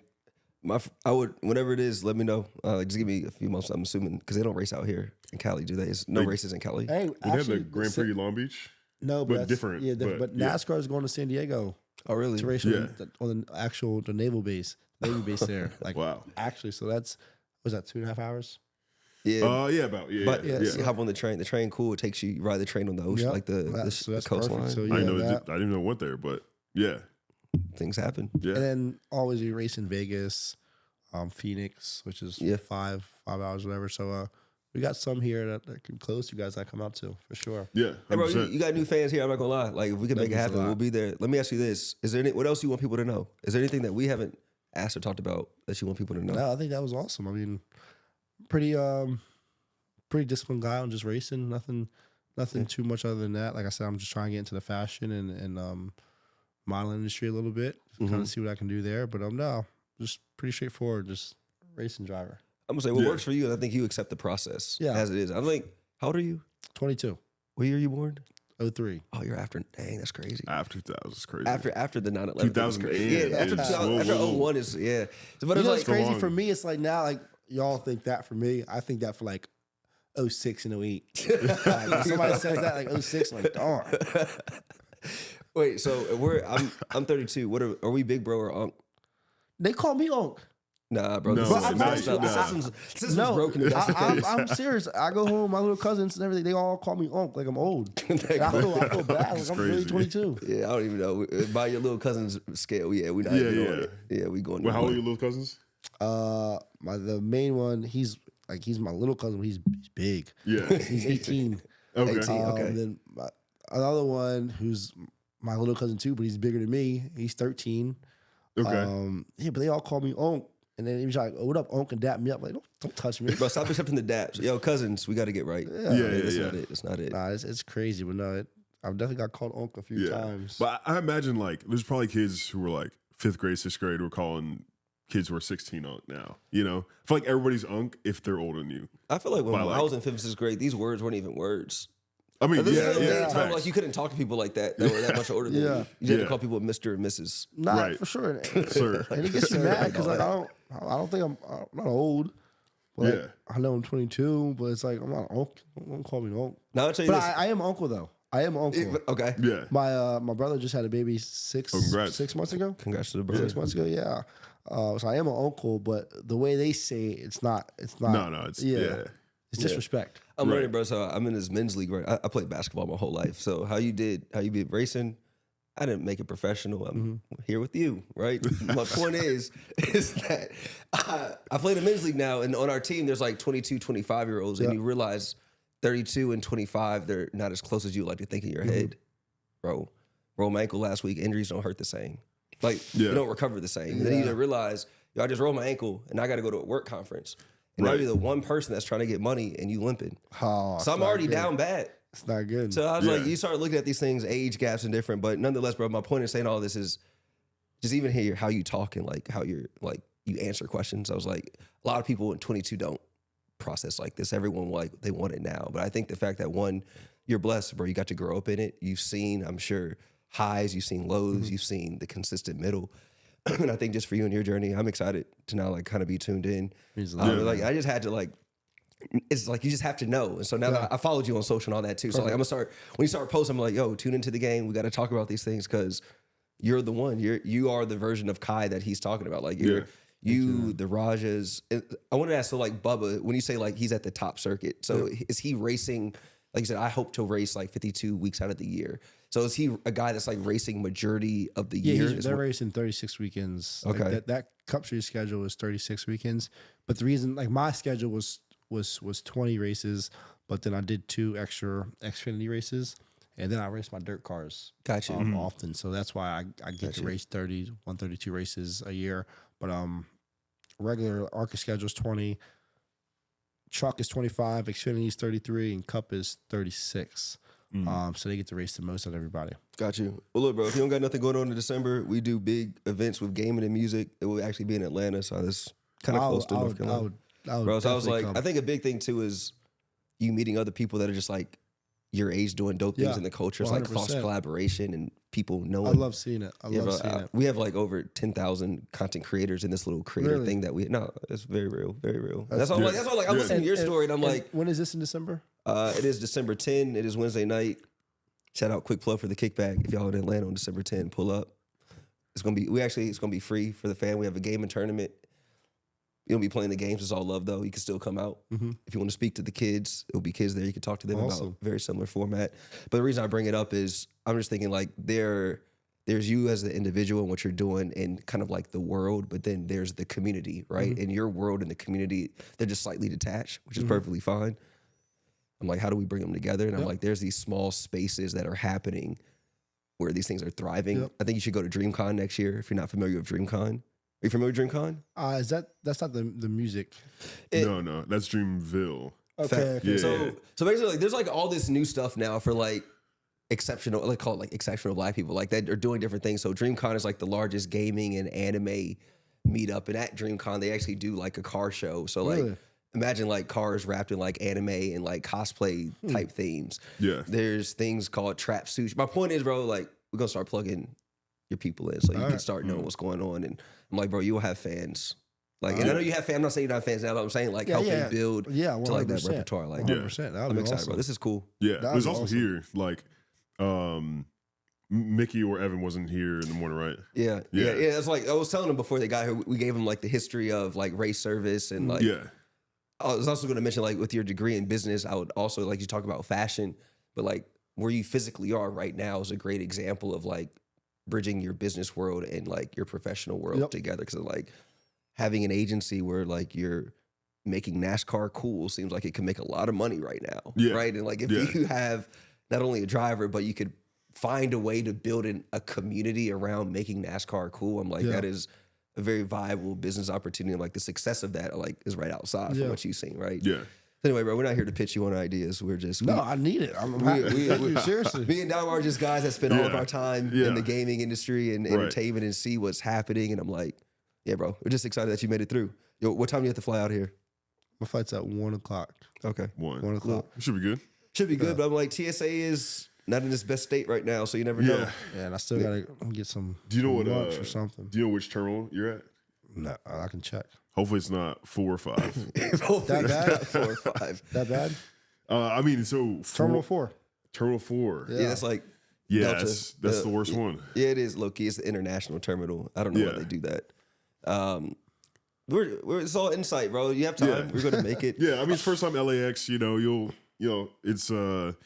I would, whenever it is, let me know. Just give me a few months. I'm assuming because they don't race out here in Cali, do they? It's no races in Cali. Hey, We have actually, the Grand Prix Long Beach. No, but that's different, Yeah, different. but But NASCAR is going to San Diego Oh, really? to race on the naval base, Navy base there. Like, Wow. Actually, so was that 2.5 hours? Yeah. But yeah. you hop on the train. The train cool. It takes you ride the train on the ocean, Yep. like That's the perfect. coastline. So I yeah, didn't know. that. I didn't know it went there, but yeah. Things happen. Yeah. And then always you race in Vegas, Phoenix, which is 5 hours, whatever. So we got some here that can close you guys that come out to for sure. Yeah. Hey, bro, 100%. you got new fans here. I'm not gonna lie. Like, if we can make it That means a happen, lot. we'll be there. Let me ask you this: is there what else you want people to know? Is there anything that we haven't asked or talked about that you want people to know? No, I think that was awesome. I mean, pretty disciplined guy on just racing. Nothing too much other than that. Like I said, I'm just trying to get into the fashion and modeling industry a little bit, kind of see what I can do there. But no, just pretty straightforward, just racing driver. I'm gonna say what works for you, and I think you accept the process as it is. I'm like, how old are you? 22. What year are you born? 03. Oh, you're after. Dang, that's crazy. After 2000 is crazy. After the 9/11, 2008, yeah. After yeah. 01 is So, but You it's know like what's crazy long. for me? It's like now, like y'all think that for me. I think that for like 06 and 08. Like, if somebody says that like 06, I'm like, darn. Wait, so I'm 32. What are we, big bro or unk? They call me Onk. Nah, bro. No, The system's broken. If that's the case. I'm serious. I go home, my little cousins and everything, they all call me Onk, like I'm old. I feel bad. Like I'm really crazy. 22. Yeah, I don't even know. By your little cousin's scale, we not even on it. Yeah, we going. Well, how old are your little cousins? The main one, he's my little cousin. But he's big. Yeah. He's 18. Okay. 18. Okay. Then another one who's my little cousin too, but he's bigger than me. He's 13. Okay. Yeah, but they all call me Onk. And then he was like, oh, what up, Onk, and dap me up. Like, don't touch me. Bro, stop accepting the daps. Yo, cousins, we got to get right. That's not it. That's not it. Nah, it's crazy, but no, I've definitely got called Onk a few times. But I imagine like there's probably kids who were like 5th grade, 6th grade who are calling kids who are 16 Onk now. You know, I feel like everybody's Onk if they're older than you. I feel like when I was in 5th and 6th grade, these words weren't even words. I mean, time, like you couldn't talk to people like that were that much older than you. You had to call people Mr. and Mrs. Nah, for sure. Sir. And it gets me mad because like I don't think I'm not old. But like, I know I'm 22, but it's like I'm not Onk. Don't call me Onk. Now I'll tell you but this. I am uncle though. I am uncle. Okay. Yeah. My brother just had a baby 6 months ago. Congrats to the brother. 6 months ago, yeah. So I am an uncle, but the way they say it, it's not. No, it's It's disrespect. I'm learning, bro. So I'm in this men's league, right? I played basketball my whole life. So how you be racing, I didn't make it professional. I'm here with you, right? My point is that I played a men's league now, and on our team, there's like 22, 25-year-olds, and you realize 32 and 25, they're not as close as you like to think in your head, bro. Rolled my ankle last week. Injuries don't hurt the same. Like, you don't recover the same. And then you realize, I just rolled my ankle, and I got to go to a work conference. And now you're the one person that's trying to get money, and you limping. Oh, so I'm already down bad. It's not good. So I was like, you start looking at these things, age gaps and different. But nonetheless, bro, my point in saying all this is just even hear how you talk and like how you're like you answer questions. I was like, a lot of people in 22 don't process like this. Everyone like they want it now. But I think the fact that one, you're blessed, bro. You got to grow up in it. You've seen, I'm sure, highs. You've seen lows. You've seen the consistent middle. And I think just for you and your journey, I'm excited to now like kind of be tuned in. Like I just had to like. It's like you just have to know. And so now that I followed you on social and all that too. So like I'm gonna start when you start posting, I'm like, yo, tune into the game. We got to talk about these things because you're the one. You are the version of Kai that he's talking about. Like the Rajas. I wanted to ask, so like Bubba, when you say like he's at the top circuit, so is he racing? Like you said, I hope to race like 52 weeks out of the year. So is he a guy that's like racing majority of the year? They're racing 36 weekends. Okay, like that Cup Series schedule is 36 weekends. But the reason, like my schedule was 20 races, but then I did 2 extra Xfinity races, and then I raced my dirt cars often. So that's why I get to race 132 races a year. But regular ARCA schedule is 20, truck is 25, Xfinity is 33, and Cup is 36. So they get to race the most of everybody. Got you. Well, look, bro, if you don't got nothing going on in December, we do big events with gaming and music. It will actually be in Atlanta, so that's kind of close to North Carolina. Bro, so I was like, I think a big thing too is you meeting other people that are just like your age doing dope things in the culture. It's like cross collaboration and people knowing. I love seeing it. I love seeing it. We have like over 10,000 content creators in this little creator thing that it's very real, very real. That's why I'm like, I'm listening to your story and I'm like, when is this in December? It is December 10. It is Wednesday night. Shout out, quick plug for the kickback. If y'all in Atlanta on December 10, pull up. It's gonna be free for the fan. We have a gaming tournament. You don't be playing the games. It's all love, though. You can still come out. If you want to speak to the kids, it'll be kids there. You can talk to them about a very similar format. But the reason I bring it up is I'm just thinking like there's you as the individual and what you're doing in kind of like the world, but then there's the community, right? And your world and the community, they're just slightly detached, which is perfectly fine. I'm like, how do we bring them together? And I'm like, there's these small spaces that are happening where these things are thriving. I think you should go to DreamCon next year if you're not familiar with DreamCon. Are you familiar with DreamCon? That's not the music. No, that's Dreamville. Okay. Yeah. So basically, like, there's like all this new stuff now for like exceptional, like call it like exceptional Black people, like that are doing different things. So DreamCon is like the largest gaming and anime meetup, and at DreamCon they actually do like a car show. So like, imagine like cars wrapped in like anime and like cosplay type themes. Yeah. There's things called trap suits. My point is, bro, like we're gonna start plugging your people in so you can start knowing what's going on. And I'm like, bro, you will have fans. Like, and I know you have fans. I'm not saying you don't have fans now, but I'm saying like helping build to like that repertoire. Like, 100%. I'm excited, bro. This is cool. Yeah. There's also here, like, Mickey or Evan wasn't here in the morning, right? Yeah. It's like I was telling them before they got here, we gave them like the history of like race service and like. Yeah. I was also going to mention like with your degree in business, I would also like you talk about fashion, but like where you physically are right now is a great example of like bridging your business world and like your professional world together. Because like having an agency where like you're making NASCAR cool seems like it can make a lot of money right now, right? And like if you have not only a driver, but you could find a way to build a community around making NASCAR cool. I'm like, that is a very viable business opportunity. I'm like, the success of that like is right outside from what you've seen, right? Yeah. Anyway, bro, we're not here to pitch you on ideas. We're just I need it. I'm seriously. Me and Dom are just guys that spend all of our time in the gaming industry and entertainment and see what's happening. And I'm like, yeah, bro, we're just excited that you made it through. Yo, what time do you have to fly out here? My flight's at 1 o'clock. Okay. 1 o'clock. It should be good. Should be good, but I'm like, TSA is not in its best state right now, so you never know. Yeah, and I still gotta get some. Do you know what lunch or something? Do you know which terminal you're at? No, I can check. Hopefully it's not 4 or 5. Hopefully That bad? 4 or 5. That bad? I mean, so Terminal 4. Terminal 4. Yeah, that's like Yeah, Delta. that's the worst one. Yeah, it is low key. It's the international terminal. I don't know why they do that. It's all insight, bro. You have time. Yeah. We're gonna make it. Yeah, I mean, it's first time LAX. You'll it's it'll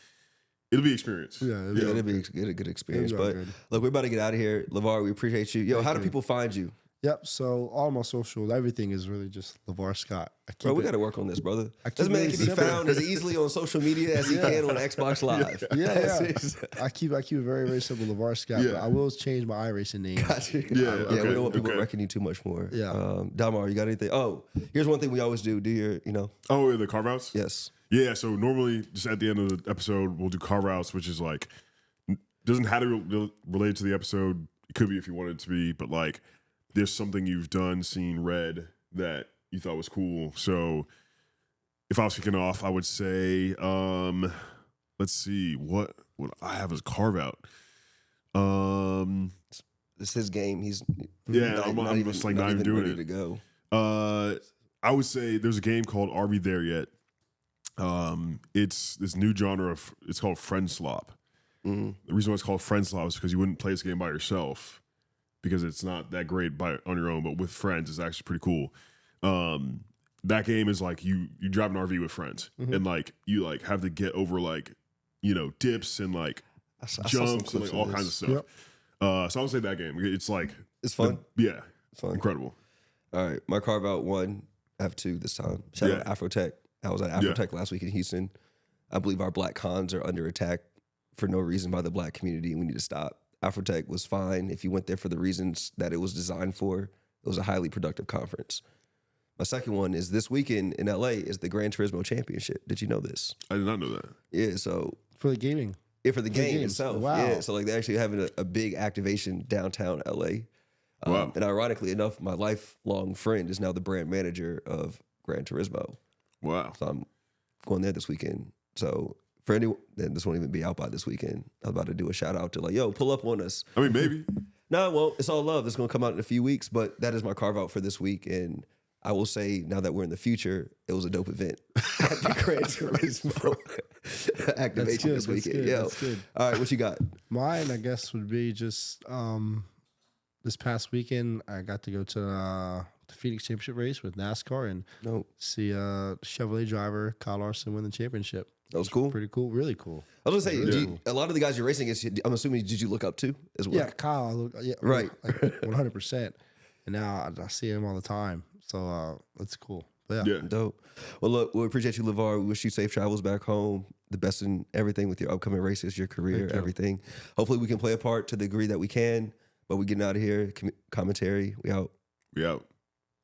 be experience. Yeah, It'll be a good experience. But look, we're about to get out of here. Lavar, we appreciate you. Yo, how do people find you? Yep. So all my social, everything is really just Lavar Scott. Bro, we got to work on this, brother. This keep man it can be simple. found as easily on social media as he can on Xbox Live. Yeah. I keep it very, very simple, Lavar Scott. Yeah. But I will change my iRacing name. Gotcha. Yeah, We okay, don't want people okay. wrecking you too much more. Yeah. Damar, you got anything? Oh, here's one thing we always do. Do your, Oh, yeah, the carve outs? yes. Yeah, so normally just at the end of the episode, we'll do carve outs, which is like, doesn't have to relate to the episode. It could be if you want it to be, but like, there's something you've done, seen, read that you thought was cool. So if I was kicking off, I would say, let's see, what I have as carve out. It's his game. He's I'm just like not even doing ready it. to go. I would say there's a game called Are We There Yet? It's this new genre it's called friend slop. Mm-hmm. The reason why it's called friend slop is because you wouldn't play this game by yourself because it's not that great on your own, but with friends it's actually pretty cool. That game is like you drive an RV with friends and like you like have to get over like dips and like I saw jumps some and like clips all of kinds of this. stuff. So I would say that game. It's like It's fun. yeah, Fun. incredible. All right, my carve out 1. I have 2 this time. Shout out Afrotech. I was at Afrotech last week in Houston. I believe our black cons are under attack for no reason by the black community, and we need to stop. Afrotech was fine if you went there for the reasons that it was designed for. It was a highly productive conference. My second one is this weekend in LA is the Gran Turismo Championship. Did you know this? I did not know that. Yeah, so For the gaming. for the game games. itself. Wow. Yeah, so like they're actually having a big activation downtown LA. Wow. And ironically enough, my lifelong friend is now the brand manager of Gran Turismo. Wow. So I'm going there this weekend. So for anyone, and this won't even be out by this weekend. I was about to do a shout out to like, yo, pull up on us. I mean, maybe. No, it won't. It's all love. It's going to come out in a few weeks, but that is my carve out for this week. And I will say, now that we're in the future, it was a dope event at the Gran Turismo activation this weekend. Yo. That's good. All right, what you got? Mine, I guess, would be just this past weekend, I got to go to the Phoenix Championship race with NASCAR and No, see Chevrolet driver Kyle Larson win the championship. that was cool. Pretty cool. Really cool. I was gonna say, Really a lot of the guys you're racing against, I'm assuming, did you look up to as well? Yeah, Kyle. Yeah, Right. Like 100%. And now I see him all the time. So that's cool. But yeah. Dope. Well, look, we appreciate you, LeVar. We wish you safe travels back home. The best in everything with your upcoming races, your career, Thank you. everything. Hopefully, we can play a part to the degree that we can. But we're getting out of here. Cxmmentary, we out. We out.